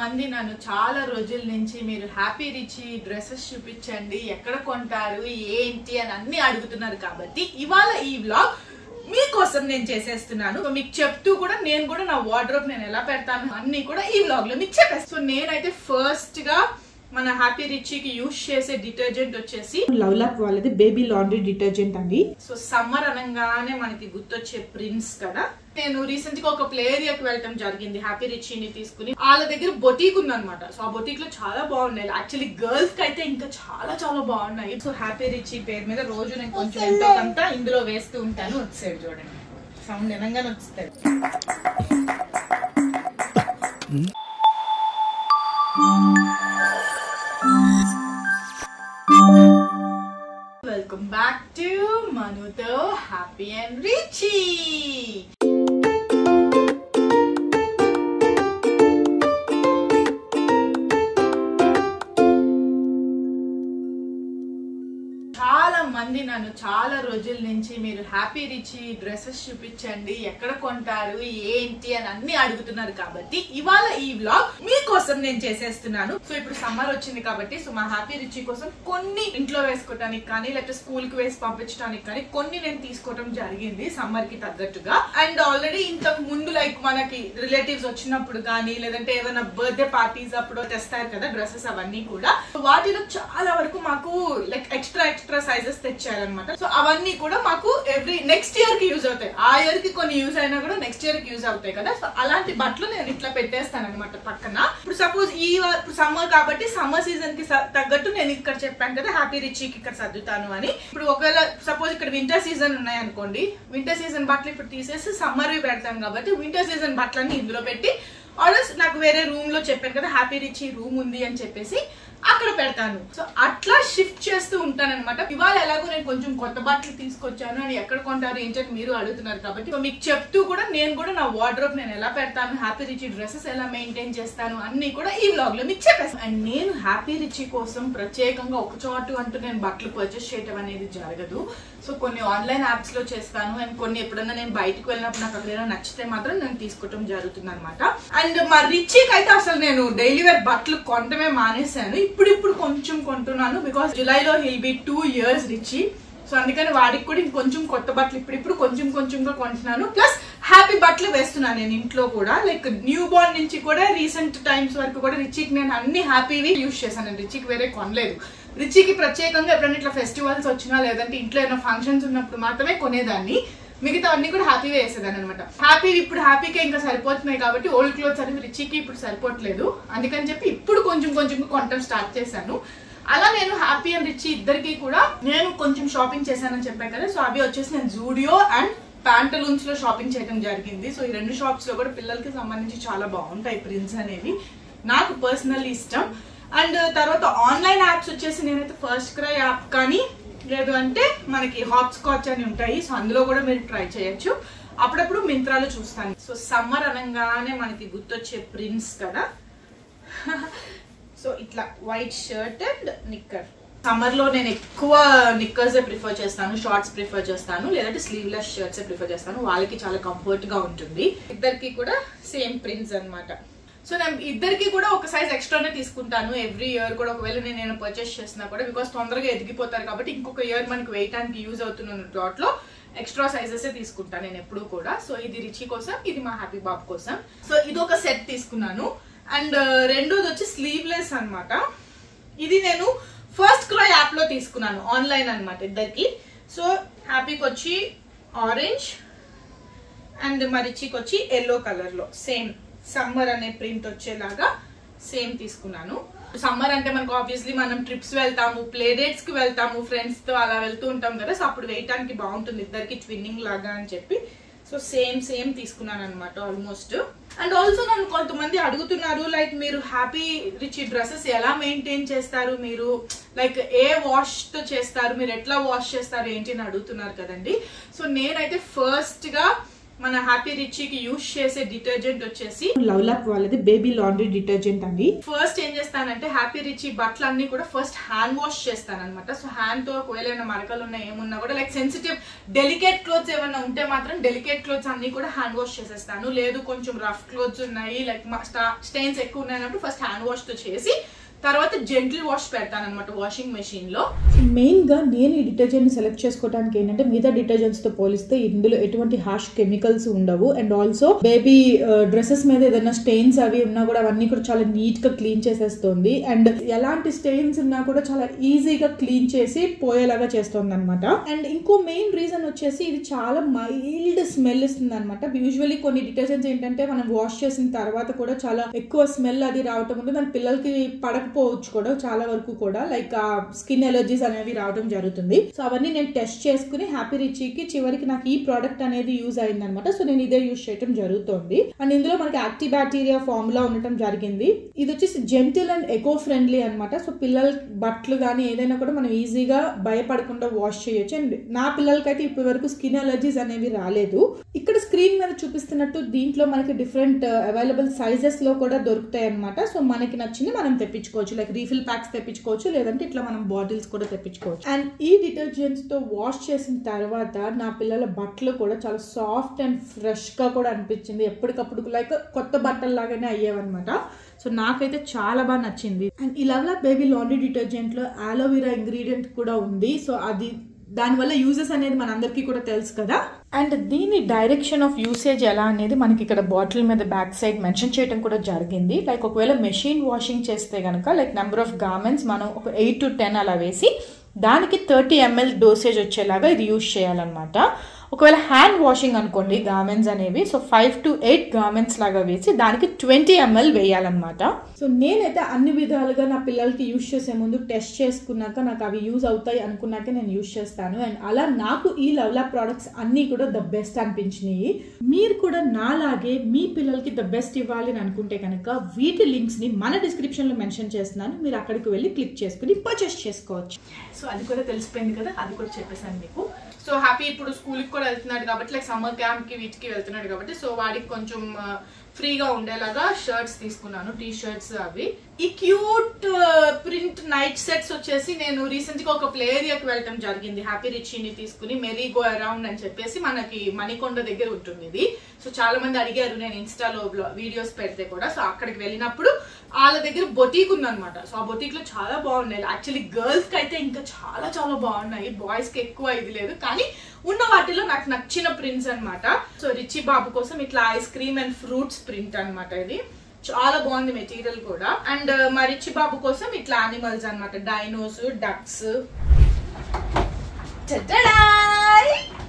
మంది నన్ను చాలా రోజుల నుంచి మీరు హ్యాపీ రిచి డ్రెస్సెస్ చూపించండి, ఎక్కడ కొంటారు, ఏంటి అని అన్ని అడుగుతున్నారు. కాబట్టి ఇవాళ ఈ వ్లాగ్ మీకోసం నేను చేసేస్తున్నాను. మీకు చెప్తూ కూడా నేను కూడా నా వార్డ్రోబ్ నేను ఎలా పెడతాను అన్ని కూడా ఈ వ్లాగ్ లో మీకు చెప్పేస్తాను. సో నేనైతే ఫస్ట్ గా మన హ్యాపీ రిచీకి యూజ్ చేసే డిటర్జెంట్ వచ్చేసి లవ్లాక్ వాళ్ళది బేబీ లాండ్రీ డిటర్జెంట్ అండి. సో సమ్మర్ అనగానే మనకి గుర్తొచ్చే ప్రిన్స్ కదా. నేను రీసెంట్ గా ఒక ప్లే ఏరియాకి వెళ్ళటం జరిగింది హ్యాపీ రిచీని తీసుకుని. వాళ్ళ దగ్గర బొటీక్ ఉందన్నమాట. సో ఆ బొటీక్ లో చాలా బాగున్నాయి. యాక్చువల్లీ గర్ల్స్ కి అయితే ఇంకా చాలా చాలా బాగున్నాయి. సో హ్యాపీ రిచీ పేరు మీద రోజు నేను కొంచెం ఎంతో కొంత ఇందులో వేస్తూ ఉంటాను. వచ్చేది చూడండి, సౌండ్ వినంగానే వస్తుంది. Welcome back to Manuto Happy and Richy. చాలా మంది నన్ను చాలా రోజుల నుంచి మీరు హ్యాపీ రిచీ డ్రెస్సెస్ చూపించండి, ఎక్కడ కొంటారు, ఏంటి అని అన్ని అడుగుతున్నారు. కాబట్టి ఇవాళ ఈ వ్లాగ్ మీకోసం నేను చేసేస్తున్నాను. సో ఇప్పుడు సమ్మర్ వచ్చింది కాబట్టి సో మా హ్యాపీ రిచీ కోసం కొన్ని ఇంట్లో వేసుకోవడానికి కానీ లేకపోతే స్కూల్ కి వేసి పంపించడానికి కానీ కొన్ని నేను తీసుకోవడం జరిగింది సమ్మర్ కి తగ్గట్టుగా. అండ్ ఆల్రెడీ ఇంతకు ముందు లైక్ మనకి రిలేటివ్స్ వచ్చినప్పుడు కానీ లేదంటే ఏదైనా బర్త్డే పార్టీస్ అప్పుడు తెస్తారు కదా డ్రెస్సెస్, అవన్నీ కూడా వాటిలో చాలా వరకు మాకు లైక్ ఎక్స్ట్రా సైజెస్ తెచ్చారనమాట. సో అవన్నీ కూడా మాకు ఎవ్రీ నెక్స్ట్ ఇయర్ కి యూజ్ అవుతాయి. ఆ ఇయర్ కి కొన్ని యూజ్ అయినా కూడా నెక్స్ట్ ఇయర్ కి యూజ్ అవుతాయి కదా. సో అలాంటి బట్టలు నేను ఇట్లా పెట్టేస్తాను అనమాట పక్కన. ఇప్పుడు సపోజ్ ఈ సమ్మర్ కాబట్టి సమ్మర్ సీజన్ కి తగ్గట్టు నేను ఇక్కడ చెప్పాను కదా హ్యాపీ రిచీకి ఇక్కడ సర్దుతాను అని. ఇప్పుడు ఒకవేళ సపోజ్ ఇక్కడ వింటర్ సీజన్ ఉన్నాయి అనుకోండి, వింటర్ సీజన్ బట్టలు ఇప్పుడు తీసేసి సమ్మర్ వి పెడతాం కాబట్టి వింటర్ సీజన్ బట్టలన్నీ ఇందులో పెట్టి ఆల్రెడీ నాకు వేరే రూమ్ లో చెప్పాను కదా హ్యాపీ రిచీ రూమ్ ఉంది అని చెప్పేసి అక్కడ పెడతాను. సో అట్లా షిఫ్ట్ చేస్తూ ఉంటాను అనమాట. ఇవాళ ఎలాగో నేను కొంచెం కొత్త బట్టలు తీసుకొచ్చాను అని ఎక్కడ కొంటారు ఏంటంటే మీరు అడుగుతున్నారు. కాబట్టి సో మీకు చెప్తూ కూడా నేను కూడా నా వార్డ్రోబ్ నేను ఎలా పెడతాను, హ్యాపీ రిచీ డ్రెస్సెస్ ఎలా మెయింటైన్ చేస్తాను అన్ని కూడా ఈ వ్లాగ్ లో మీకు చెప్పేస్తాను. అండ్ నేను హ్యాపీ రిచీ కోసం ప్రత్యేకంగా ఒక చోటు అంటూ నేను బట్టలు పర్చేస్ చేయడం అనేది జరగదు. సో కొన్ని ఆన్లైన్ యాప్స్ లో చేస్తాను అండ్ కొన్ని ఎప్పుడన్నా నేను బయటకు వెళ్ళినప్పుడు నాకు అక్కడ నచ్చితే మాత్రం నేను తీసుకోవడం జరుగుతుంది అనమాట. అండ్ మా రిచీకి అయితే అసలు నేను డైలీ వేర్ బట్టలు కొనటమే మానేశాను. ఇప్పుడు కొంచెం కొంటున్నాను బికాస్ జులైలో హిల్ బి 2 years రిచీ. సో అందుకని వాడికి కూడా ఇంకొంచెం కొత్త బట్టలు ఇప్పుడు కొంచెంగా కొంటున్నాను. ప్లస్ హ్యాపీ బట్టలు వేస్తున్నాను నేను ఇంట్లో కూడా. లైక్ న్యూ బోర్న్ నుంచి కూడా రీసెంట్ టైమ్స్ వరకు కూడా రిచీకి నేను అన్ని హ్యాపీవి యూజ్ చేశాను. రిచీకి వేరే కొనలేదు. రిచీకి ప్రత్యేకంగా ఎప్పుడైనా ఇట్లా ఫెస్టివల్స్ వచ్చినా లేదంటే ఇంట్లో ఏమైనా ఫంక్షన్స్ ఉన్నప్పుడు మాత్రమే కొనేదాన్ని. మిగతా అన్ని కూడా హ్యాపీగా వేసేదాన్ని అనమాట. హ్యాపీ ఇప్పుడు హ్యాపీకే ఇంకా సరిపోతున్నాయి కాబట్టి ఓల్డ్ క్లోత్స్ అనేవి రిచీకి ఇప్పుడు సరిపోవట్లేదు. అందుకని చెప్పి ఇప్పుడు కొంచెం కొనటం స్టార్ట్ చేశాను. అలా నేను హ్యాపీ అండ్ రిచీ ఇద్దరికి కూడా నేను కొంచెం షాపింగ్ చేశానని చెప్పాను కదా. సో అవి వచ్చేసి నేను జూడియో అండ్ ప్యాంటలూన్స్ లో షాపింగ్ చేయడం జరిగింది. సో ఈ రెండు షాప్స్ లో కూడా పిల్లలకి సంబంధించి చాలా బాగుంటాయి ప్రింట్స్ అనేవి, నాకు పర్సనల్లీ ఇష్టం. అండ్ తర్వాత ఆన్లైన్ యాప్స్ వచ్చేసి నేనైతే ఫస్ట్ క్రై యాప్ కానీ లేదు అంటే మనకి హాప్ స్కాచ్ అని ఉంటాయి. సో అందులో కూడా మీరు ట్రై చేయొచ్చు. అప్పుడప్పుడు మింత్రాలు చూస్తాను. సో సమ్మర్ అనగానే మనకి గుర్తొచ్చే ప్రిన్స్ కదా. సో ఇట్లా వైట్ షర్ట్ అండ్ నిక్కర్. సమ్మర్ లో నేను ఎక్కువ నిక్కర్స్ ప్రిఫర్ చేస్తాను, షార్ట్స్ ప్రిఫర్ చేస్తాను, లేదంటే స్లీవ్లెస్ షర్ట్స్ ప్రిఫర్ చేస్తాను. వాళ్ళకి చాలా కంఫర్ట్ గా ఉంటుంది. ఇద్దరికి కూడా సేమ్ ప్రింట్స్ అనమాట. సో నేను ఇద్దరికి కూడా ఒక సైజ్ ఎక్స్ట్రానే తీసుకుంటాను ఎవ్రీ ఇయర్ కూడా. ఒకవేళ నేను పర్చేస్ చేసినా కూడా బికాస్ తొందరగా ఎదిగిపోతారు కాబట్టి ఇంకొక ఇయర్ మనకి వేయటానికి యూజ్ అవుతున్న ప్లాట్ లో ఎక్స్ట్రా సైజెస్ తీసుకుంటాను నేను ఎప్పుడు కూడా. సో ఇది రిచీ కోసం, ఇది మా హ్యాపీ బాబ్ కోసం. సో ఇది ఒక సెట్ తీసుకున్నాను. అండ్ రెండోది వచ్చి స్లీవ్లెస్ అనమాట. ఇది నేను ఫస్ట్ క్రై యాప్ లో తీసుకున్నాను ఆన్లైన్ అనమాట ఇద్దరికి. సో హ్యాపీకి వచ్చి ఆరెంజ్ అండ్ మా రిచీకి వచ్చి ఎల్లో కలర్ లో సేమ్ సమ్మర్ అనే ప్రింట్ వచ్చేలాగా సేమ్ తీసుకున్నాను. సమ్మర్ అంటే మనకు ఆబ్వియస్లీ మనం ట్రిప్స్ వెళ్తాము, ప్లే డేట్స్ కి వెళ్తాము, ఫ్రెండ్స్ తో అలా వెళ్తూ ఉంటాం కదా. సో అప్పుడు వేయటానికి బాగుంటుంది ఇద్దరికి ట్విన్నింగ్ లాగా అని చెప్పి సో సేమ్ తీసుకున్నాను అనమాట ఆల్మోస్ట్. అండ్ ఆల్సో నన్ను కొంతమంది అడుగుతున్నారు లైక్ మీరు హ్యాపీ రిచీ డ్రెస్సెస్ ఎలా మెయింటైన్ చేస్తారు, మీరు లైక్ ఏ వాష్ తో చేస్తారు, మీరు ఎట్లా వాష్ చేస్తారు ఏంటి అని అడుగుతున్నారు కదండి. సో నేనైతే ఫస్ట్ గా మన హ్యాపీ రిచీకి యూజ్ చేసే డిటర్జెంట్ వచ్చేసి లవ్లాక్ వాళ్ళది బేబీ లాండ్రీ డిటర్జెంట్ అండి. ఫస్ట్ ఏం చేస్తానంటే హ్యాపీ రిచీ బట్టలన్నీ కూడా ఫస్ట్ హ్యాండ్ వాష్ చేస్తాను అనమాట. సో హ్యాండ్ తో ఒకవేళ ఏమైనా మరకలు ఉన్నా ఏమున్నా కూడా లైక్ సెన్సిటివ్ డెలికేట్ క్లోత్స్ ఏమైనా ఉంటే మాత్రం డెలికేట్ క్లోత్స్ అన్ని కూడా హ్యాండ్ వాష్ చేసేస్తాను. లేదు కొంచెం రఫ్ క్లోత్స్ ఉన్నాయి లైక్ స్టెయిన్స్ ఎక్కువ ఉన్నాయన్నప్పుడు ఫస్ట్ హ్యాండ్ వాష్ తో చేసి తర్వాత జెంటిల్ వాష్ పెడతాను అనమాట వాషింగ్ మెషిన్ లో. మెయిన్ గా నేను ఈ డిటర్జెంట్ సెలెక్ట్ చేసుకోవడానికి ఏంటంటే మిగతా డిటర్జెంట్స్ తో పోలిస్తే ఇందులో ఎటువంటి హార్ష్ కెమికల్స్ ఉండవు. అండ్ ఆల్సో బేబీ డ్రెస్సెస్ మీద ఏదైనా స్టెయిన్స్ అవి ఉన్నా కూడా అవన్నీ కూడా చాలా నీట్ గా క్లీన్ చేసేస్తుంది. అండ్ ఎలాంటి స్టెయిన్స్ ఉన్నా కూడా చాలా ఈజీగా క్లీన్ చేసి పోయేలాగా చేస్తుంది అనమాట. అండ్ ఇంకో మెయిన్ రీజన్ వచ్చేసి ఇది చాలా మైల్డ్ స్మెల్ ఇస్తుంది అనమాట. యూజువల్లీ కొన్ని డిటర్జెంట్స్ ఏంటంటే మనం వాష్ చేసిన తర్వాత కూడా చాలా ఎక్కువ స్మెల్ అది రావటం ఉంటుంది. మన పిల్లలకి పడకపోవచ్చు కూడా చాలా వరకు కూడా లైక్ స్కిన్ ఎలర్జీస్ అనేవి రావడం జరుగుతుంది. సో అవన్నీ నేను టెస్ట్ చేసుకుని హ్యాపీ రిచీకి చివరికి నాకు ఈ ప్రోడక్ట్ అనేది యూజ్ అయింది అనమాట. సో నేను ఇదే యూజ్ చేయడం జరుగుతుంది. అండ్ ఇందులో మనకి యాంటీ బ్యాక్టీరియా ఫార్ములా ఉండటం జరిగింది. ఇది వచ్చేసి జెంటిల్ అండ్ ఎకో ఫ్రెండ్లీ అనమాట. సో పిల్లల బట్టలు కానీ ఏదైనా కూడా మనం ఈజీగా భయపడకుండా వాష్ చేయొచ్చు. అండ్ నా పిల్లలకైతే ఇప్పటి వరకు స్కిన్ ఎలర్జీస్ అనేవి రాలేదు. ఇక్కడ స్క్రీన్ మీద చూపిస్తున్నట్టు దీంట్లో మనకి డిఫరెంట్ అవైలబుల్ సైజెస్ లో కూడా దొరుకుతాయి అనమాట. సో మనకి నచ్చింది మనం తెప్పించుకోవచ్చు. లైక్ రీఫిల్ ప్యాక్స్ తెప్పించుకోవచ్చు, లేదంటే ఇట్లా మనం బాటిల్స్ కూడా తెప్పించుకోవచ్చు. అండ్ ఈ డిటర్జెంట్స్ తో వాష్ చేసిన తర్వాత నా పిల్లల బట్టలు కూడా చాలా సాఫ్ట్ అండ్ ఫ్రెష్ గా కూడా అనిపించింది. ఎప్పటికప్పుడు లైక్ కొత్త బట్టలు లాగానే అయ్యేవన్నమాట. సో నాకైతే చాలా బాగా నచ్చింది. అండ్ ఈ లవ్లాక్ బేబీ లాండ్రీ డిటర్జెంట్ లో అలోవెరా ఇంగ్రీడియంట్ కూడా ఉంది. సో అది దానివల్ల యూజెస్ అనేది మనందరికీ కూడా తెలుసు కదా. అండ్ దీని డైరెక్షన్ ఆఫ్ యూసేజ్ ఎలా అనేది మనకి ఇక్కడ బాటిల్ మీద బ్యాక్ సైడ్ మెన్షన్ చేయడం కూడా జరిగింది. లైక్ ఒకవేళ మెషిన్ వాషింగ్ చేస్తే కనుక లైక్ నెంబర్ ఆఫ్ గార్మెంట్స్ మనం ఒక 8 to 10 అలా వేసి దానికి 30 ml డోసేజ్ వచ్చేలాగా ఇది యూజ్ చేయాలన్నమాట. ఒకవేళ హ్యాండ్ వాషింగ్ అనుకోండి గార్మెంట్స్ అనేవి, సో 5 to 8 గార్మెంట్స్ లాగా వేసి దానికి 20 ml వేయాలన్నమాట. సో నేనైతే అన్ని విధాలుగా నా పిల్లలకి యూజ్ చేసే ముందు టెస్ట్ చేసుకున్నాక నాకు అవి యూజ్ అవుతాయి అనుకున్నాక నేను యూజ్ చేస్తాను. అండ్ అలా నాకు ఈ లవ్లాక్ ప్రోడక్ట్స్ అన్ని కూడా ద బెస్ట్ అనిపించినాయి. మీరు కూడా నాలాగే మీ పిల్లలకి ద బెస్ట్ ఇవ్వాలి అని అనుకుంటే కనుక వీటి లింక్స్ ని మన డిస్క్రిప్షన్ లో మెన్షన్ చేస్తున్నాను. మీరు అక్కడికి వెళ్ళి క్లిక్ చేసుకుని పర్చేస్ చేసుకోవచ్చు. సో అది కూడా తెలిసిపోయింది కదా, అది కూడా చెప్పేసాను మీకు. సో హ్యాపీ ఇప్పుడు స్కూల్కి కూడా వెళ్తున్నాడు కాబట్టి లైక్ సమ్మర్ క్యాంప్ కి వీటికి వెళ్తున్నాడు కాబట్టి సో వాడికి కొంచెం ఫ్రీగా ఉండేలాగా షర్ట్స్ తీసుకున్నాను, టీ షర్ట్స్ అవి. ఈ క్యూట్ ప్రింట్ నైట్ సెట్స్ వచ్చేసి నేను రీసెంట్ గా ఒక ప్లే ఏరియాకి వెళ్ళటం జరిగింది. హ్యాపీ రిచీని తీసుకుని మెరీ గో అరౌండ్ అని చెప్పేసి మనకి మణికొండ దగ్గర ఉంటుంది ఇది. సో చాలా మంది అడిగారు నేను ఇన్స్టాలో వీడియోస్ పెడితే కూడా. సో అక్కడికి వెళ్ళినప్పుడు వాళ్ళ దగ్గర బొటీక్ ఉందన్నమాట. సో ఆ బొటీక్ లో చాలా బాగున్నాయి. యాక్చువల్లీ గర్ల్స్ కి అయితే ఇంకా చాలా చాలా బాగున్నాయి, బాయ్స్ కి ఎక్కువ ఇది లేదు. కానీ ఉన్న వాటిలో నాకు నచ్చిన ప్రింట్స్ అనమాట. సో రిచీ బాబు కోసం ఇట్లా ice cream and fruits print అనమాట. ఇది చాలా బాగుంది మెటీరియల్ కూడా. అండ్ మా రిచీ బాబు కోసం ఇట్లా యానిమల్స్ అనమాట, డైనోస్, డక్స్.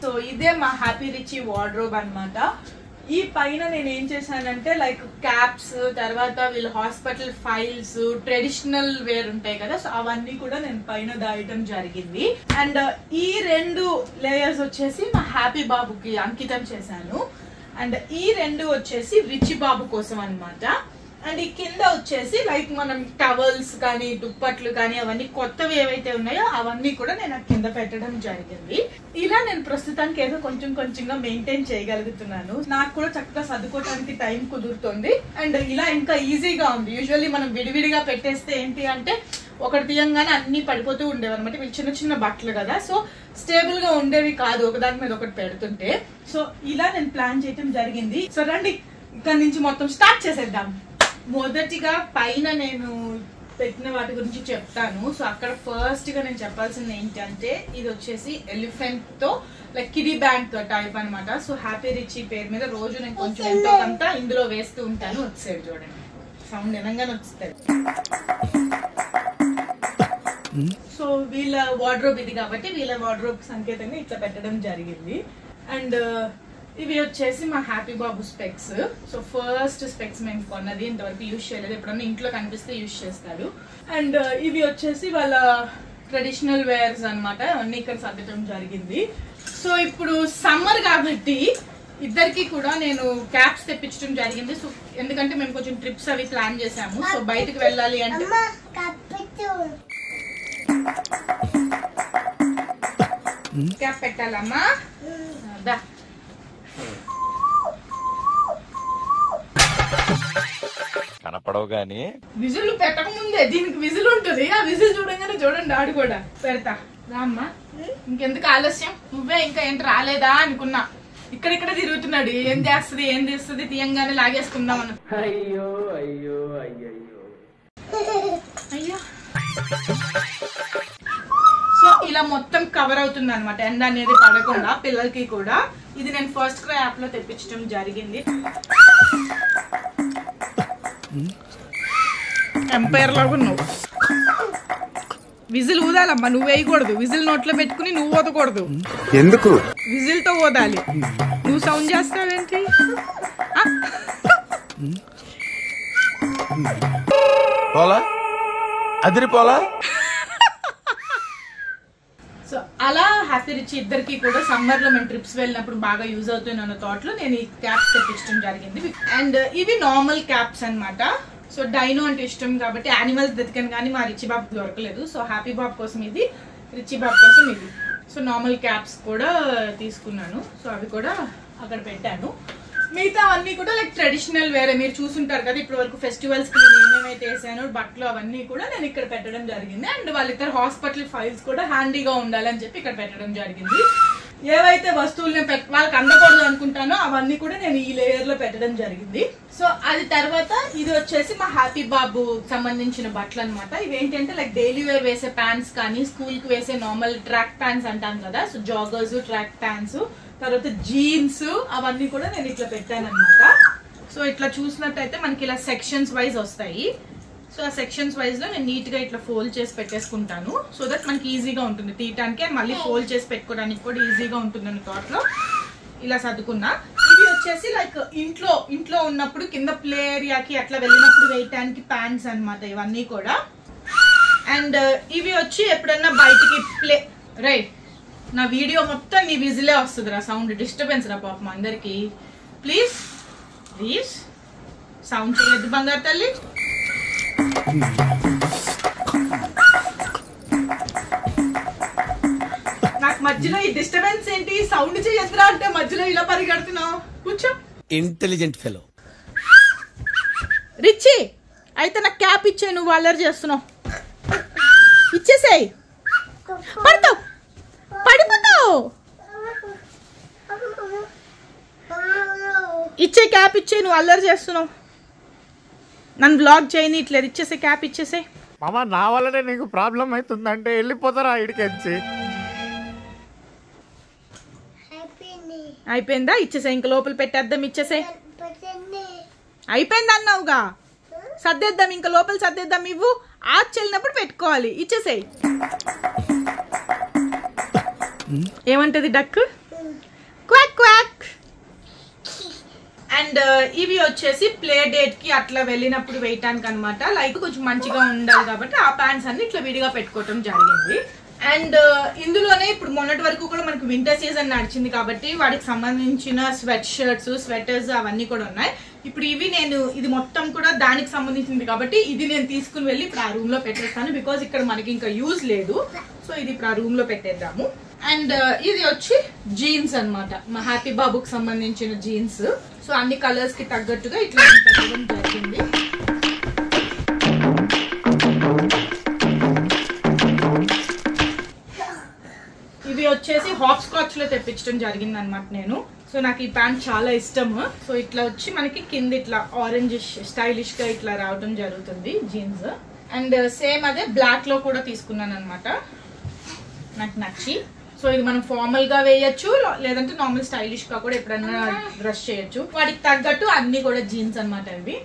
సో ఇదే మా హ్యాపీ రిచీ వార్డ్రోబ్ అనమాట. ఈ పైన నేను ఏం చేశానంటే లైక్ క్యాప్స్, తర్వాత వీళ్ళ హాస్పిటల్ ఫైల్స్, ట్రెడిషనల్ వేర్ ఉంటాయి కదా, సో అవన్నీ కూడా నేను పైన దాయటం జరిగింది. అండ్ ఈ 2 లేయర్స్ వచ్చేసి మా హ్యాపీ బాబుకి అంకితం చేశాను. అండ్ ఈ 2 వచ్చేసి రిచీ బాబు కోసం అనమాట. అండ్ ఈ కింద వచ్చేసి లైక్ మనం టవల్స్ కానీ దుప్పట్లు కానీ అవన్నీ కొత్తవి ఏవైతే ఉన్నాయో అవన్నీ కూడా నేను కింద పెట్టడం జరిగింది. ఇలా నేను ప్రస్తుతానికి ఏదో కొంచెం కొంచెంగా మెయింటైన్ చేయగలుగుతున్నాను. నాకు కూడా చక్కగా చదువుకోవడానికి టైం కుదురుతుంది. అండ్ ఇలా ఇంకా ఈజీగా ఉంది. యూజువల్లీ మనం విడివిడిగా పెట్టేస్తే ఏంటి అంటే ఒకటి తీయంగానే అన్ని పడిపోతూ ఉండేవి అనమాట. వీళ్ళు చిన్న చిన్న బట్టలు కదా, సో స్టేబుల్ గా ఉండేవి కాదు ఒకదాని మీద ఒకటి పెడుతుంటే. సో ఇలా నేను ప్లాన్ చేయడం జరిగింది. సో రండి ఇక్కడ నుంచి మొత్తం స్టార్ట్ చేసేద్దాం. మొదటిగా పైన నేను పెట్టిన వాటి గురించి చెప్తాను. సో అక్కడ ఫస్ట్ గా నేను చెప్పాల్సింది ఏంటంటే ఇది వచ్చేసి ఎలిఫెంట్ తో లైక్ కిడీ బ్యాంక్ టైప్ అనమాట. సో హ్యాపీ రిచీ పేరు మీద రోజు నేను కొంచెం ఎంతో కొంత ఇందులో వేస్తూ ఉంటాను. వచ్చేది చూడండి, సౌండ్ వినంగానే వస్తుంది. సో వీళ్ళ వార్డ్రోబ్ ఇది కాబట్టి వీళ్ళ వార్డ్రోబ్ సంకేతంగా ఇట్లా పెట్టడం జరిగింది. అండ్ ఇవి వచ్చేసి మా హ్యాపీ బాబు స్పెక్స్. సో ఫస్ట్ స్పెక్స్ మేము కొన్నది, ఇంతవరకు యూజ్ చేయలేదు. ఎప్పుడన్నా ఇంట్లో కనిపిస్తే యూజ్ చేస్తాడు. అండ్ ఇవి వచ్చేసి వాళ్ళ ట్రెడిషనల్ వేర్స్ అనమాట. అన్ని ఇక్కడ సర్దటం జరిగింది. సో ఇప్పుడు సమ్మర్ కాబట్టి ఇద్దరికి కూడా నేను క్యాప్స్ తెప్పించడం జరిగింది. సో ఎందుకంటే మేము కొంచెం ట్రిప్స్ అవి ప్లాన్ చేసాము. సో బయటకు వెళ్ళాలి అంటే క్యాప్ పెట్టాలమ్మా. కనపడవు గానీ విజిల్ పెట్టక ముందే దీనికి విజిల్ ఉంటుంది. ఆ విజిల్ చూడంగానే చూడండి ఆడు కూడా పెడతా. రామ్మా, ఇంకెందుకు ఆలస్యం, నువ్వే ఇంకా ఏంటి రాలేదా అనుకున్నా. ఇక్కడిక్కడ తిరుగుతున్నాడు. ఏం చేస్తుంది తీయంగానే లాగేసుకుందాం అని. అయ్యో అయ్యో అయ్యో అయ్యో. సో ఇలా మొత్తం కవర్ అవుతుంది అనమాట, ఎండ అనేది పడకుండా పిల్లలకి కూడా. ఇది నేను ఫస్ట్ క్రై యాప్ లో తెప్పించడం జరిగింది. ఎంపైర్ లాగా నువ్వు విజిల్ ఊదాలమ్మా, నువ్వు వేయకూడదు. విజిల్ నోట్లో పెట్టుకుని నువ్వు ఊదకూడదు. ఎందుకు? విజిల్ తో ఊదాలి. నువ్వు సౌండ్ చేస్తావేంటి? పోలా అదిరిపోలా. సో అలా హ్యాపీ రిచ్ ఇద్దరికి కూడా సమ్మర్ లో మేము ట్రిప్స్ వెళ్ళినప్పుడు బాగా యూజ్ అవుతుంది అన్న థాట్ లో నేను ఈ క్యాప్స్ తెప్పించడం జరిగింది. అండ్ ఇవి నార్మల్ క్యాప్స్ అన్నమాట. సో డైనో అంటే ఇష్టం కాబట్టి యానిమల్స్ వెతికాను కానీ మా రిచి బాబు దొరకలేదు. సో హ్యాపీ బాబు కోసం ఇది, రిచి బాబు కోసం ఇది. సో నార్మల్ క్యాప్స్ కూడా తీసుకున్నాను. సో అవి కూడా అక్కడ పెట్టాను. మిగతా అన్ని కూడా లైక్ ట్రెడిషనల్ వేరే మీరు చూసుంటారు కదా ఇప్పటి వరకు ఫెస్టివల్స్ కి నేను ఏమేమైతే వేసానో బట్టలు అవన్నీ కూడా నేను ఇక్కడ పెట్టడం జరిగింది. అండ్ వాళ్ళిద్దరు హాస్పిటల్ ఫైల్స్ కూడా హ్యాండీగా ఉండాలని చెప్పి ఇక్కడ పెట్టడం జరిగింది. ఏవైతే వస్తువులు వాళ్ళకి అందకూడదు అనుకుంటానో అవన్నీ కూడా నేను ఈ లేయర్ లో పెట్టడం జరిగింది. సో అది తర్వాత ఇది వచ్చేసి మా హ్యాపీ బాబు సంబంధించిన బట్టలు అనమాట. ఇవేంటంటే లైక్ డైలీ వేర్ వేసే ప్యాంట్స్ కానీ స్కూల్ కి వేసే నార్మల్ ట్రాక్ ప్యాంట్స్ అంటాం కదా. సో జాగర్స్, ట్రాక్ ప్యాంట్స్, తర్వాత జీన్స్ అవన్నీ కూడా నేను ఇట్లా పెట్టాను అనమాట. సో ఇట్లా చూసినట్టయితే మనకి ఇలా సెక్షన్స్ వైజ్ వస్తాయి. సో ఆ సెక్షన్స్ వైజ్ లో నేను నీట్ గా ఇట్లా ఫోల్డ్ చేసి పెట్టేసుకుంటాను. సో దట్ మనకి ఈజీగా ఉంటుంది తీయటానికి, మళ్ళీ ఫోల్డ్ చేసి పెట్టుకోవడానికి కూడా ఈజీగా ఉంటుంది అనే థాట్ లో ఇలా సర్దుకున్నా. ఇవి వచ్చేసి లైక్ ఇంట్లో ఉన్నప్పుడు కింద ప్లే ఏరియాకి అట్లా వెళ్ళినప్పుడు వేయటానికి ప్యాంట్స్ అనమాట ఇవన్నీ కూడా. అండ్ ఇవి వచ్చి ఎప్పుడన్నా బయటికి ప్లే రైట్ నా వీడియో మొత్తం నీ విజిలే వస్తుంది రా, సౌండ్ డిస్టర్బెన్స్ రా పాపం అందరికి. ప్లీజ్ ప్లీజ్ సౌండ్ చేయొద్దు బంగారు తల్లి. నాకు మధ్యలో ఈ డిస్టర్బెన్స్ ఏంటి, సౌండ్ చేయొద్దురా అంటే మధ్యలో ఇలా పరిగెడుతున్నావు. కూర్చో. Intelligent fellow. రిచి అయితే నాకు క్యాప్ ఇచ్చే, నువ్వు అల్లరి చేస్తున్నావు. ఇచ్చేసేయ్, పడతావు పడిపోతావు. ఇచ్చే క్యాప్ ఇచ్చే, నువ్వు అల్లరి చేస్తున్నావు. నన్ను బ్లాగ్ చేయనిట్లేదు. ఇచ్చేసే క్యాప్ ఇచ్చేసే. మామ నా వల్లనే నీకు ప్రాబ్లం అవుతుందంటే వెళ్ళిపోతారా ఇడికెచ్చి. అయిపోయిందా? ఇచ్చేసే, ఇంక లోపల పెట్టేద్దాం. ఇచ్చేసే. అయిపోయింది అన్నావుగా, సర్దేద్దాం, ఇంకా లోపల సర్దేద్దాం. ఇవ్వు, చెల్లినప్పుడు పెట్టుకోవాలి. ఇచ్చేసేయ్. ఏమంటది డక్? Quack quack. అండ్ ఇవి వచ్చేసి ప్లే డేట్ కి అట్లా వెళ్ళినప్పుడు వేయటానికి అనమాట. లైక్ కొంచెం మంచిగా ఉండాలి కాబట్టి ఆ ప్యాంట్స్ అన్ని ఇట్లా విడిగా పెట్టుకోవటం జరిగింది. అండ్ ఇందులోనే ఇప్పుడు మొన్నటి వరకు కూడా మనకి వింటర్ సీజన్ నడిచింది కాబట్టి వాటికి సంబంధించిన స్వెట్ షర్ట్స్, స్వెటర్స్ అవన్నీ కూడా ఉన్నాయి. ఇప్పుడు ఇవి ఇది మొత్తం కూడా దానికి సంబంధించింది కాబట్టి ఇది నేను తీసుకుని వెళ్ళి ఇప్పుడు ఆ రూమ్ లో పెట్టేస్తాను. బికాజ్ ఇక్కడ మనకి ఇంకా యూజ్ లేదు. సో ఇది ఇప్పుడు ఆ రూమ్ లో పెట్టేద్దాము. అండ్ ఇది వచ్చి జీన్స్ అన్నమాట, మా హ్యాపీ బాబుకి సంబంధించిన జీన్స్. సో అన్ని కలర్స్ కి తగ్గట్టుగా ఇట్లా పెట్టడం జరిగింది. ఇవి వచ్చేసి హాప్ స్కాచ్ లో తెప్పించడం జరిగింది అనమాట నేను. సో నాకు ఈ ప్యాంట్ చాలా ఇష్టము. సో ఇట్లా వచ్చి మనకి కింద ఇట్లా ఆరెంజ్ స్టైలిష్ గా ఇట్లా రావడం జరుగుతుంది జీన్స్. అండ్ సేమ్ అదే బ్లాక్ లో కూడా తీసుకున్నాను అనమాట, నాకు నచ్చి. సో ఇది మనం ఫార్మల్ గా వేయచ్చు, లేదంటే నార్మల్ స్టైలిష్ గా కూడా ఎప్పుడైనా డ్రెస్ చేయొచ్చు. వాటికి తగ్గట్టు అన్ని కూడా జీన్స్ అనమాట ఇవి.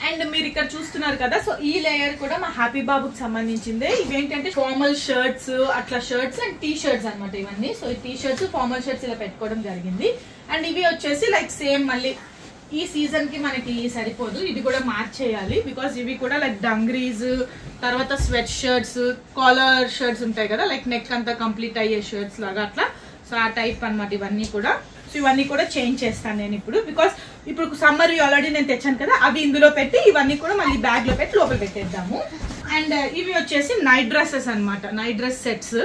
అండ్ మీరు ఇక్కడ చూస్తున్నారు కదా, సో ఈ లేయర్ కూడా మా హ్యాపీ బాబుకి సంబంధించిందే. ఇవేంటంటే ఫార్మల్ షర్ట్స్, అట్లా షర్ట్స్ అండ్ టీ షర్ట్స్ అనమాట ఇవన్నీ. సో ఈ టీ షర్ట్స్, ఫార్మల్ షర్ట్స్ ఇలా పెట్టుకోవడం జరిగింది. అండ్ ఇవి వచ్చేసి లైక్ సేమ్ మళ్ళీ ఈ సీజన్ కి మనకి సరిపోదు, ఇది కూడా మార్చేయాలి. బికాస్ ఇవి కూడా లైక్ డంగ్రీస్, తర్వాత స్వెట్ షర్ట్స్, కాలర్ షర్ట్స్ ఉంటాయి కదా, లైక్ నెక్ అంతా కంప్లీట్ అయ్యే షర్ట్స్ లాగా అట్లా. సో ఆ టైప్ అనమాట ఇవన్నీ కూడా. సో ఇవన్నీ కూడా చేంజ్ చేస్తాను నేను ఇప్పుడు. బికాస్ ఇప్పుడు సమ్మర్ ఆల్రెడీ నేను తెచ్చాను కదా, అవి ఇందులో పెట్టి ఇవన్నీ కూడా మళ్ళీ బ్యాగ్ లో పెట్టి లోపల పెట్టేద్దాము. అండ్ ఇవి వచ్చేసి నైట్ డ్రెస్సెస్ అనమాట, నైట్ డ్రెస్ సెట్స్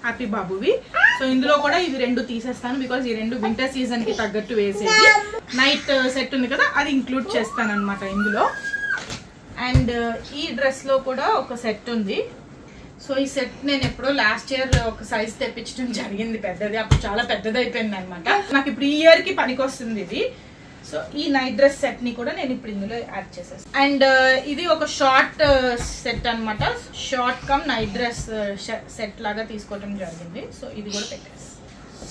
హ్యాపీ బాబువి. సో ఇందులో కూడా ఇవి రెండు తీసేస్తాను, బికాస్ ఈ రెండు వింటర్ సీజన్ కి తగ్గట్టు వేసేది. నైట్ సెట్ ఉంది కదా, అది ఇంక్లూడ్ చేస్తాను అనమాట ఇందులో. అండ్ ఈ డ్రెస్ లో కూడా ఒక సెట్ ఉంది. సో ఈ సెట్ నేను ఎప్పుడో లాస్ట్ ఇయర్ ఒక సైజ్ తెప్పించడం జరిగింది పెద్దది, అప్పుడు చాలా పెద్దది అయిపోయింది అనమాట. నాకు ఇప్పుడు ఈ ఇయర్ కి పనికి వస్తుంది ఇది. సో ఈ నైట్ డ్రెస్ సెట్ ని కూడా నేను ఇప్పుడు ఇందులో యాడ్ చేసేస్తాను. అండ్ ఇది ఒక షార్ట్ సెట్ అనమాట, short cum night dress set లాగా తీసుకోవడం జరిగింది. సో ఇది కూడా పెట్టేసి,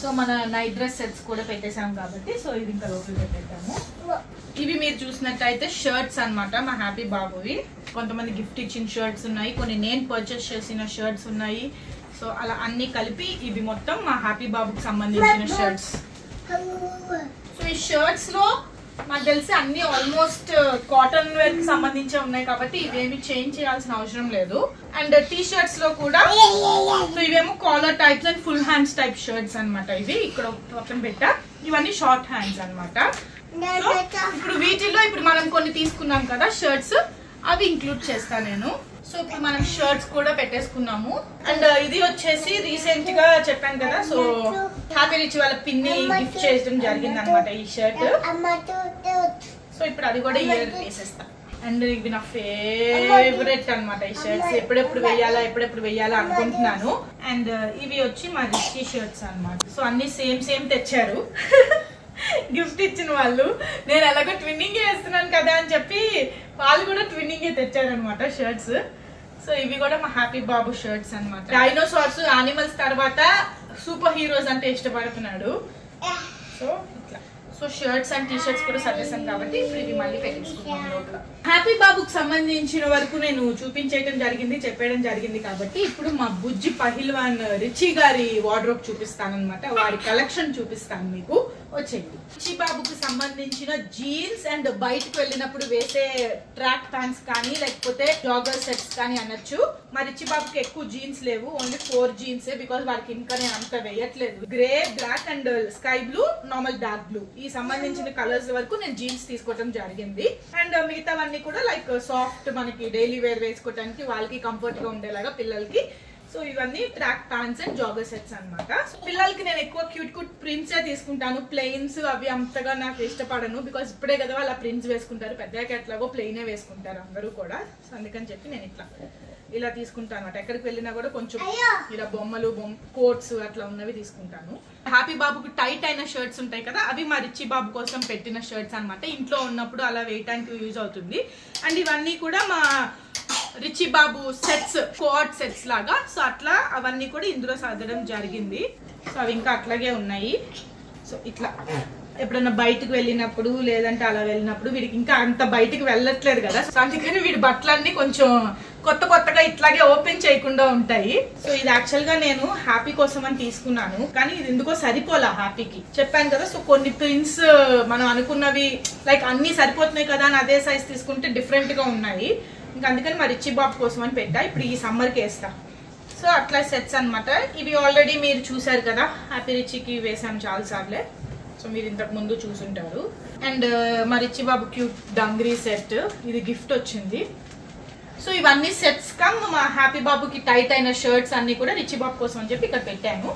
సో మన నైట్ డ్రెస్ సెట్స్ కూడా పెట్టేసాం కాబట్టి సో ఇది ఇంకా లోపల పెట్టేద్దాము. ఇవి మీరు చూసినట్టయితే షర్ట్స్ అన్నమాట, మా హ్యాపీ బాబువి. కొంతమంది గిఫ్ట్ ఇచ్చిన షర్ట్స్ ఉన్నాయి, కొన్ని నేను పర్చేస్ చేసిన షర్ట్స్ ఉన్నాయి. సో అలా అన్ని కలిపి ఇవి మొత్తం మా హ్యాపీ బాబుకి సంబంధించిన షర్ట్స్. సో ఈ షర్ట్స్ లో నాకు తెలిసి అన్ని ఆల్మోస్ట్ కాటన్ వేర్ కి సంబంధించి ఉన్నాయి కాబట్టి ఇవేమి చేంజ్ చేయాల్సిన అవసరం లేదు. అండ్ టీ షర్ట్స్ లో కూడా సో ఇవేమో collar types and full hands type shirts అన్నమాట. ఇవి ఇక్కడ పక్కన పెట్టా, ఇవన్నీ షార్ట్ హ్యాండ్స్ అన్నమాట. సో ఇప్పుడు వీటిల్లో ఇప్పుడు మనం కొన్ని తీసుకున్నాం కదా షర్ట్స్, అవి ఇంక్లూడ్ చేస్తాను నేను. సో ఇప్పుడు మనం షర్ట్స్ కూడా పెట్టేసుకున్నాము. అండ్ ఇది వచ్చేసి రీసెంట్ గా చెప్పాను కదా, సో హ్యాపీ రిచ్ వాళ్ళ పిన్ని గిఫ్ట్ చేయడం జరిగింది అనమాట ఈ షర్ట్. సో ఇప్పుడు అది కూడా ఇయర్ వేసేస్తా. అండ్ ఇవి నా ఫేవరెట్ అనమాట ఈ షర్ట్స్, ఎప్పుడెప్పుడు వెయ్యాలా అనుకుంటున్నాను. అండ్ ఇవి వచ్చి మా రిచ్ షర్ట్స్ అనమాట. సో అన్ని సేమ్ తెచ్చారు గిఫ్ట్ ఇచ్చిన వాళ్ళు. నేను ఎలాగో ట్విన్నింగ్ వేస్తున్నాను కదా అని చెప్పి వాళ్ళు కూడా ట్విన్నింగ్ తెచ్చారనమాట షర్ట్స్. సో ఇవి కూడా మా హ్యాపీ బాబు షర్ట్స్ అనమాట. డైనోసార్స్, యానిమల్స్ తర్వాత సూపర్ హీరోస్ అంటే ఇష్టపడుతున్నాడు. సో ఇట్లా so shirts and T shirts కూడా సర్దేశాను కాబట్టి ఇప్పుడు ఇవి మళ్ళీ పెట్టించుకున్నాం లోపల. హ్యాపీ బాబుకి సంబంధించిన వరకు నేను చూపించేయడం జరిగింది, చెప్పేయడం జరిగింది కాబట్టి ఇప్పుడు మా బుజ్జి పహిల్వాన్ రిచి గారి వార్డ్రోబ్ చూపిస్తాను అనమాట. వారి కలెక్షన్ చూపిస్తాను మీకు, వచ్చేయండి. రిచి బాబుకి సంబంధించిన జీన్స్ అండ్ బయటకు వెళ్ళినప్పుడు వేసే ట్రాక్ ప్యాంట్స్ కానీ లేకపోతే జాగర్ సెట్స్ కానీ అనొచ్చు. మా రిచి బాబుకి ఎక్కువ జీన్స్ లేవు, ఓన్లీ 4 జీన్స్, బికాస్ వారికి ఇంకా నేను అంత వేయట్లేదు. Grey, black and sky blue, normal dark blue ఈ సంబంధించిన కలర్స్ వరకు నేను జీన్స్ తీసుకోవడం జరిగింది. అండ్ మిగతావన్నీ కూడా లైక్ సాఫ్ట్ మనకి డైలీ వేర్ వేసుకోవడానికి వాళ్ళకి కంఫర్ట్ గా ఉండేలాగా పిల్లలకి. సో ఇవన్నీ track pants and jogger sets అనమాట. పిల్లలకి నేను ఎక్కువ క్యూట్ ప్రింట్స్ తీసుకుంటాను, ప్లెయిన్స్ అవి అంతగా నాకు ఇష్టపడను, బికాస్ ఇప్పుడే కదా వాళ్ళు ప్రింట్స్ వేసుకుంటారు, పెద్దగా ఎట్లాగో ప్లెయినే వేసుకుంటారు అందరూ కూడా. సో అందుకని చెప్పి నేను ఇలా తీసుకుంటాను అనమాట. ఎక్కడికి వెళ్ళినా కూడా కొంచెం ఇలా బొమ్మలు కోట్స్ అట్లా ఉన్నవి తీసుకుంటాను. హ్యాపీ బాబుకి టైట్ అయిన షర్ట్స్ ఉంటాయి కదా, అవి మా రిచి బాబు కోసం పెట్టిన షర్ట్స్ అనమాట. ఇంట్లో ఉన్నప్పుడు అలా వేయటానికి యూజ్ అవుతుంది. అండ్ ఇవన్నీ కూడా మా రిచి బాబు సెట్స్, కోట్ సెట్స్ లాగా. సో అట్లా అవన్నీ కూడా ఇందులో సర్దడం జరిగింది. సో అవి ఇంకా అట్లాగే ఉన్నాయి. సో ఇట్లా ఎప్పుడన్నా బయటకు వెళ్ళినప్పుడు లేదంటే అలా వెళ్ళినప్పుడు వీడికి ఇంకా అంత బయటకు వెళ్ళట్లేదు కదా, సో అందుకని వీడి బట్టలన్నీ కొంచెం కొత్తగా ఇట్లాగే ఓపెన్ చేయకుండా ఉంటాయి. సో ఇది యాక్చువల్ గా నేను హ్యాపీ కోసం అని తీసుకున్నాను, కానీ ఇది ఎందుకో సరిపోలా హ్యాపీకి. చెప్పాను కదా, సో కొన్ని ప్రింట్స్ మనం అనుకున్నవి లైక్ అన్ని సరిపోతున్నాయి కదా అని అదే సైజ్ తీసుకుంటే డిఫరెంట్ గా ఉన్నాయి. ఇంకా అందుకని మా రిచి బాబు కోసం అని పెట్టా. ఇప్పుడు ఈ సమ్మర్కి వేస్తా. సో అట్లా సెట్స్ అనమాట. ఇవి ఆల్రెడీ మీరు చూసారు కదా, హ్యాపీ రిచికి వేసాం చాలా సార్లే. సో మీరు ఇంతకు ముందు చూసుంటారు. అండ్ మా రిచి బాబు క్యూట్ డంగ్రీ సెట్, ఇది గిఫ్ట్ వచ్చింది. సో ఇవన్నీ సెట్స్ కమ్ మా హ్యాపీ బాబుకి టైట్ అయిన షర్ట్స్ అన్ని కూడా రిచి బాబు కోసం అని చెప్పి ఇక్కడ పెట్టాను.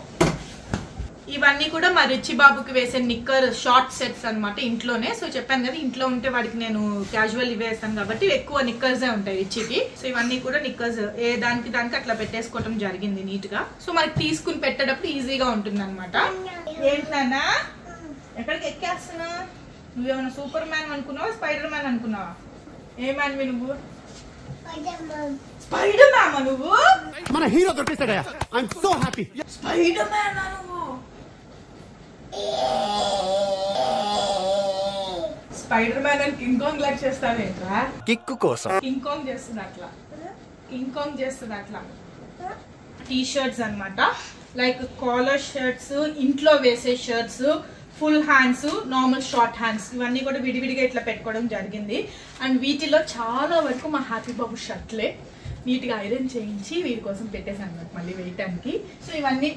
ఇవన్నీ కూడా మా రిచి బాబుకి వేసే నిక్కర్ షార్ట్ సెట్స్ అనమాట ఇంట్లోనే. సో చెప్పాను కదా, ఇంట్లో ఉంటే వాడికి నేను క్యాజువల్ ఇవే వేస్తాను కాబట్టి ఎక్కువ నిక్కర్సే ఉంటాయి రిచికి. సో ఇవన్నీ కూడా నిక్కర్స్ ఏ దానికి అట్లా పెట్టేసుకోవడం జరిగింది నీట్ గా. సో మనకి తీసుకుని పెట్టేటప్పుడు ఈజీగా ఉంటుంది అనమాట. ఏంటన్నా ఎక్కడికి ఎక్కేస్తున్నా? నువ్వేమన్నా సూపర్ మ్యాన్ అనుకున్నావా, స్పైడర్ మ్యాన్ అనుకున్నావా? ఏ మ్యాన్ నువ్వు? స్పైడర్ మ్యాన్ నువ్వు? మన హీరో దొరికేసాడా? I am so happy. Spider man నువ్వు? స్పైడర్ మ్యాన్ అని కింగ్ కాంగ్ లాగా చేస్తావేంట్రా? కిక్కు కోసం కింగ్ కాంగ్ చేస్తుంది అట్లా. టీ షర్ట్స్ అనమాట, లైక్ కాలర్ షర్ట్స్, ఇంట్లో వేసే shirts, full hands, normal short hands, ఇవన్నీ కూడా విడివిడిగా ఇట్లా పెట్టుకోవడం జరిగింది. అండ్ వీటిలో చాలా వరకు మా హ్యాపీ బాబు షర్ట్లే నీట్ గా ఐరన్ చేయించి వీటి కోసం పెట్టేసాను అనమాట మళ్ళీ వేయటానికి. సో ఇవన్నీ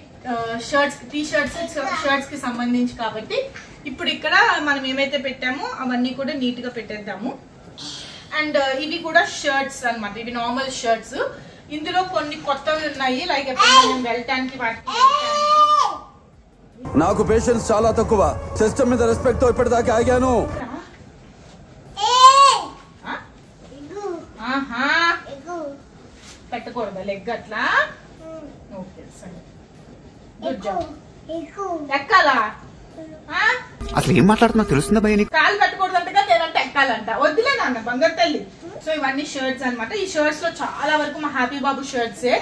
షర్ట్స్, టీ షర్ట్స్ కి సంబంధించి కాబట్టి ఇప్పుడు ఇక్కడ మనం ఏమైతే పెట్టామో అవన్నీ కూడా నీట్ గా పెట్టేద్దాము. అండ్ ఇవి కూడా షర్ట్స్ అనమాట, ఇవి నార్మల్ షర్ట్స్. ఇందులో కొన్ని కొత్తవి ఉన్నాయి, లైక్ ఎప్పుడు వెళ్ళటానికి వాటికి. నాకు పేషెన్స్ చాలా తక్కువ, సిస్టమ్ మీద రెస్పెక్ట్ తో ఇప్పటిదాకా ఆగాను. పెట్టకూడదా లెగ్ అట్లా? ఓకే సరే, గుడ్ జాబ్. ఎక్కాలా? అసలు ఏం మాట్లాడుతున్నా తెలుస్తుందా భయ నీకు? కాలు పెట్టకూడదు అంటగా, నేనంటే ఎక్కాలంట. వద్దులే నాన్న, బంగారు తల్లి. సో ఇవన్నీ షర్ట్స్ అన్నమాట. ఈ షర్ట్స్ లో చాలా వరకు మా హ్యాపీ బాబు షర్ట్సే.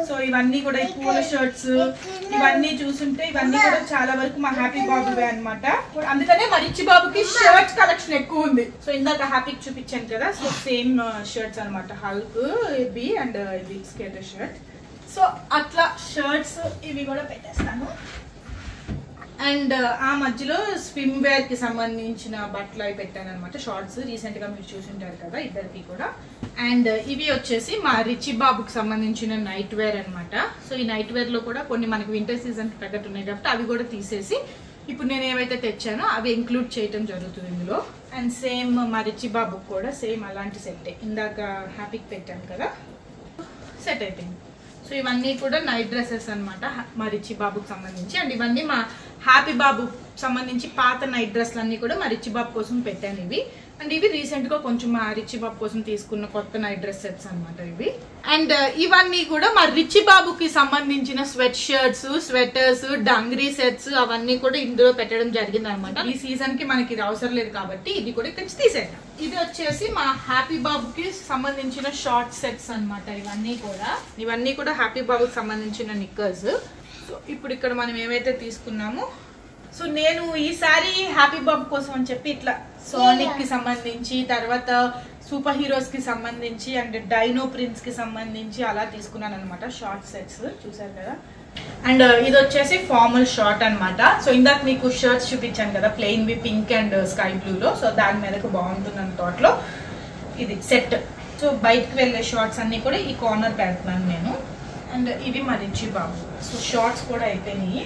సో ఇవన్నీ కూడా ఈ పూల షర్ట్స్ ఇవన్నీ చూసుంటే ఇవన్నీ కూడా చాలా వరకు మా హ్యాపీ బాబువే అన్నమాట. అందుకనే మా రిచి బాబుకి షర్ట్స్ కలెక్షన్ ఎక్కువ ఉంది. సో ఇందాక హ్యాపీకి చూపించాను కదా, సో సేమ్ షర్ట్స్ అన్నమాట. హల్క్ బి అండ్ ఇది స్కేటర్ షర్ట్. సో అట్లా షర్ట్స్ ఇవి కూడా పెట్టేస్తాను. అండ్ ఆ మధ్యలో స్విమ్ వేర్ కి సంబంధించిన బట్టలు అవి పెట్టాను అనమాట. షార్ట్స్ రీసెంట్ గా మీరు చూసుంటారు కదా ఇద్దరికి కూడా. అండ్ ఇవి వచ్చేసి మా రిచి బాబుకి సంబంధించిన నైట్ వేర్ అనమాట. సో ఈ నైట్ వేర్ లో కూడా కొన్ని మనకి వింటర్ సీజన్ కి తగ్గట్టు ఉన్నాయి కాబట్టి అవి కూడా తీసేసి ఇప్పుడు నేను ఏవైతే తెచ్చానో అవి ఇంక్లూడ్ చేయటం జరుగుతుంది ఇందులో. అండ్ సేమ్ మా రిచి బాబుకి కూడా సేమ్ అలాంటి సెట్టే ఇందాక హ్యాపీకి పెట్టాను కదా, సెట్ అయిపోయింది. సో ఇవన్నీ కూడా నైట్ డ్రెస్సెస్ అనమాట మా రిచి బాబుకి సంబంధించి. అండ్ ఇవన్నీ మా హ్యాపీ బాబు సంబంధించి పాత నైట్ డ్రెస్లు అన్ని కూడా మా రిచి బాబు కోసం పెట్టాను ఇవి. అండ్ ఇవి రీసెంట్ గా కొంచెం మా రిచి బాబు కోసం తీసుకున్న కొత్త నైట్ డ్రెస్ సెట్స్ అనమాట ఇవి. అండ్ ఇవన్నీ కూడా మా రిచి బాబుకి సంబంధించిన sweat shirts, sweaters, dungaree sets అవన్నీ కూడా ఇందులో పెట్టడం జరిగింది అనమాట. ఈ సీజన్ కి మనకి ఇది అవసరం లేదు కాబట్టి ఇది కూడా ఇక్కడ తీసేద్దాం. ఇది వచ్చేసి మా హ్యాపీ బాబుకి సంబంధించిన షార్ట్ సెట్స్ అనమాట. ఇవన్నీ కూడా హ్యాపీ బాబుకి సంబంధించిన నిక్కర్స్. సో ఇప్పుడు ఇక్కడ మనం ఏవైతే తీసుకున్నామో, సో నేను ఈసారి హ్యాపీ బాబు కోసం అని చెప్పి ఇట్లా సోనిక్ కి సంబంధించి, తర్వాత సూపర్ హీరోస్ కి సంబంధించి అండ్ డైనో ప్రిన్స్ కి సంబంధించి అలా తీసుకున్నాను అనమాట షార్ట్ సెట్స్. చూసారు కదా. అండ్ ఇది వచ్చేసి ఫార్మల్ షార్ట్ అనమాట. సో ఇందాక మీకు షర్ట్స్ చూపించాను కదా ప్లెయిన్ వి పింక్ అండ్ స్కై బ్లూ లో. సో దాని మీదకు బాగుంటుంది థాట్ లో ఇది సెట్. సో బయటకు వెళ్ళే షార్ట్స్ అన్ని కూడా ఈ కార్నర్ పెడుతున్నాను నేను. అండ్ ఇవి మా రిచి బాబు. సో షార్ట్స్ కూడా అయిపోయినాయి.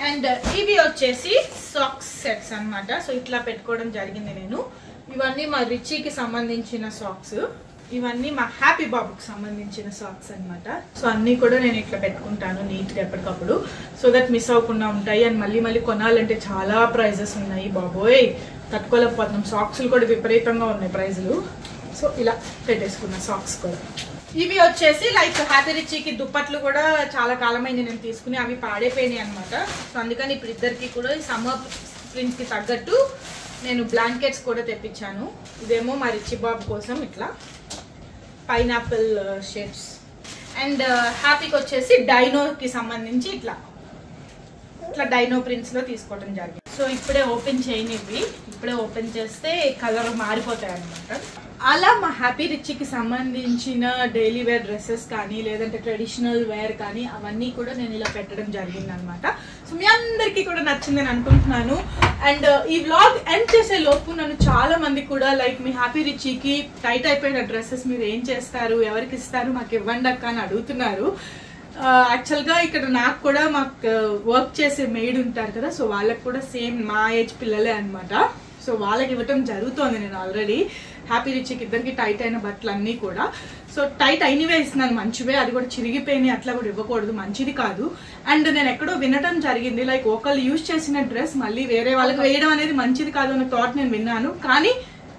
అండ్ ఇవి వచ్చేసి సాక్స్ సెట్స్ అనమాట. సో ఇట్లా పెట్టుకోవడం జరిగింది నేను. ఇవన్నీ మా రిచికి సంబంధించిన సాక్స్, ఇవన్నీ మా హ్యాపీ బాబుకి సంబంధించిన సాక్స్ అనమాట. సో అన్ని కూడా నేను ఇట్లా పెట్టుకుంటాను నీట్ గా ఎప్పటికప్పుడు, సో దట్ మిస్ అవ్వకుండా ఉంటాయి. అండ్ మళ్ళీ కొనాలంటే చాలా ప్రైజెస్ ఉన్నాయి బాబోయ్, తట్టుకోలేకపోతున్నాం. సాక్స్లు కూడా విపరీతంగా ఉన్నాయి ప్రైజులు. సో ఇలా పెట్టేసుకున్నా సాక్స్ కూడా. ఇవి వచ్చేసి లైక్ హ్యాపీ రిచికి దుప్పట్లు కూడా చాలా కాలమైంది నేను తీసుకుని, అవి పాడైపోయినాయి అనమాట. సో అందుకని ఇప్పుడు ఇద్దరికి కూడా ఈ సమ్మర్ ప్రింట్ కి తగ్గట్టు నేను బ్లాంకెట్స్ కూడా తెప్పించాను. ఇదేమో మా రిచి బాబు కోసం ఇట్లా పైనాపిల్ షేప్స్. అండ్ హ్యాపీకి వచ్చేసి డైనోకి సంబంధించి ఇట్లా డైనో ప్రింట్స్ లో తీసుకోవడం జరిగింది. సో ఇప్పుడే ఓపెన్ చేయనివి, ఇప్పుడే ఓపెన్ చేస్తే కలర్ మారిపోతాయి అనమాట. అలా మా హ్యాపీ రిచికి సంబంధించిన డైలీ వేర్ డ్రెస్సెస్ కానీ లేదంటే ట్రెడిషనల్ వేర్ కానీ అవన్నీ కూడా నేను ఇలా పెట్టడం జరిగింది అనమాట. సో మీ అందరికీ కూడా నచ్చిందని అనుకుంటున్నాను. అండ్ ఈ వ్లాగ్ ఎండ్ చేసే లోపు నన్ను చాలా మంది కూడా లైక్ మీ హ్యాపీ రిచికి టైట్ అయిపోయిన డ్రెస్సెస్ మీరు ఏం చేస్తారు, ఎవరికి ఇస్తారు, మాకు ఇవ్వండి అక్క అని అడుగుతున్నారు. యాక్చువల్గా ఇక్కడ నాకు కూడా మాకు వర్క్ చేసే మెయిడ్ ఉంటారు కదా, సో వాళ్ళకి కూడా సేమ్ మా ఏజ్ పిల్లలే అనమాట. సో వాళ్ళకి ఇవ్వటం జరుగుతోంది నేను ఆల్రెడీ. హ్యాపీ రిచికి ఇద్దరికి టైట్ అయిన బట్టలు అన్నీ కూడా. సో టైట్ అయినవే ఇస్తున్నాను, మంచివే. అది కూడా చిరిగిపోయినాయి అట్లా కూడా ఇవ్వకూడదు, మంచిది కాదు. అండ్ నేను ఎక్కడో వినటం జరిగింది లైక్ ఒకళ్ళు యూజ్ చేసిన డ్రెస్ మళ్ళీ వేరే వాళ్ళకి వేయడం అనేది మంచిది కాదు అన్న థాట్ నేను విన్నాను. కానీ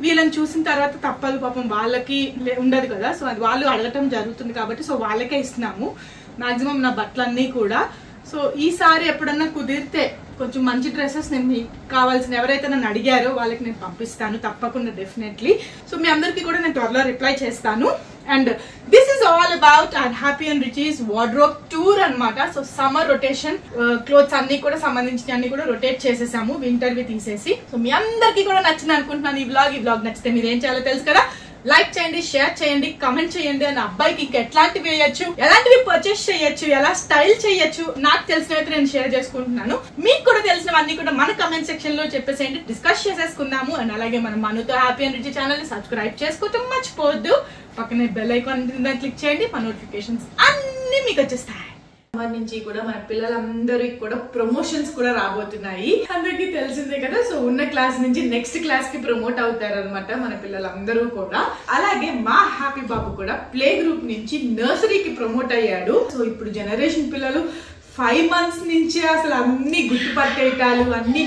వీళ్ళని చూసిన తర్వాత తప్పదు, పాపం వాళ్ళకి ఉండదు కదా. సో అది వాళ్ళు అడగటం జరుగుతుంది కాబట్టి సో వాళ్ళకే ఇస్తున్నాము మాక్సిమం నా బట్టలన్నీ కూడా. సో ఈసారి ఎప్పుడన్నా కుదిరితే కొంచెం మంచి డ్రెస్సెస్ నేను మీకు కావాల్సిన ఎవరైతే నన్ను అడిగారో వాళ్ళకి నేను పంపిస్తాను తప్పకుండా, డెఫినెట్లీ. సో మీ అందరికీ కూడా నేను త్వరలో రిప్లై చేస్తాను. And this is all about and happy and Richie's wardrobe tour అనమాట. సో సమ్మర్ రొటేషన్ క్లోత్స్ అన్ని కూడా సంబంధించిన అన్ని కూడా రొటేట్ చేసేసాము, వింటర్వి తీసేసి. సో మీ అందరికీ కూడా నచ్చింది అనుకుంటున్నాను ఈ వ్లాగ్ నచ్చితే మీరు ఏం చేయాలో తెలుసు కదా, లైక్ చేయండి, షేర్ చేయండి, కమెంట్ చేయండి. అండ్ అబ్బాయికి ఇంకా ఎట్లాంటివి వేయచ్చు, ఎలాంటివి పర్చేస్ చేయొచ్చు, ఎలా స్టైల్ చేయొచ్చు, నాకు తెలిసినవి నేను షేర్ చేసుకుంటున్నాను. మీకు కూడా తెలిసినవన్నీ కూడా మన కమెంట్ సెక్షన్ లో చెప్పేసేయండి, డిస్కస్ చేసేసుకుందాము. అండ్ అలాగే మనం మనుతో హ్యాపీ అండ్ రిచీ ఛానల్ ని సబ్స్క్రైబ్ చేసుకోవటం మర్చిపోవద్దు. పక్కనే బెల్ ఐకాన్ క్లిక్ చేయండి, మన నోటిఫికేషన్స్ అన్ని మీకు వచ్చేస్తాయి. నుంచి కూడా మన పిల్లలందరికి కూడా ప్రమోషన్స్ కూడా రాబోతున్నాయి, అందరికీ తెలిసిందే కదా. సో ఉన్న క్లాస్ నుంచి నెక్స్ట్ క్లాస్ కి ప్రమోట్ అవుతారు అనమాట మన పిల్లలందరూ కూడా. అలాగే మా హ్యాపీ బాబు కూడా ప్లే గ్రూప్ నుంచి నర్సరీకి ప్రమోట్ అయ్యాడు. సో ఇప్పుడు జనరేషన్ పిల్లలు 5 months నుంచే అసలు అన్ని గుర్తుపట్టేయటాలు అన్ని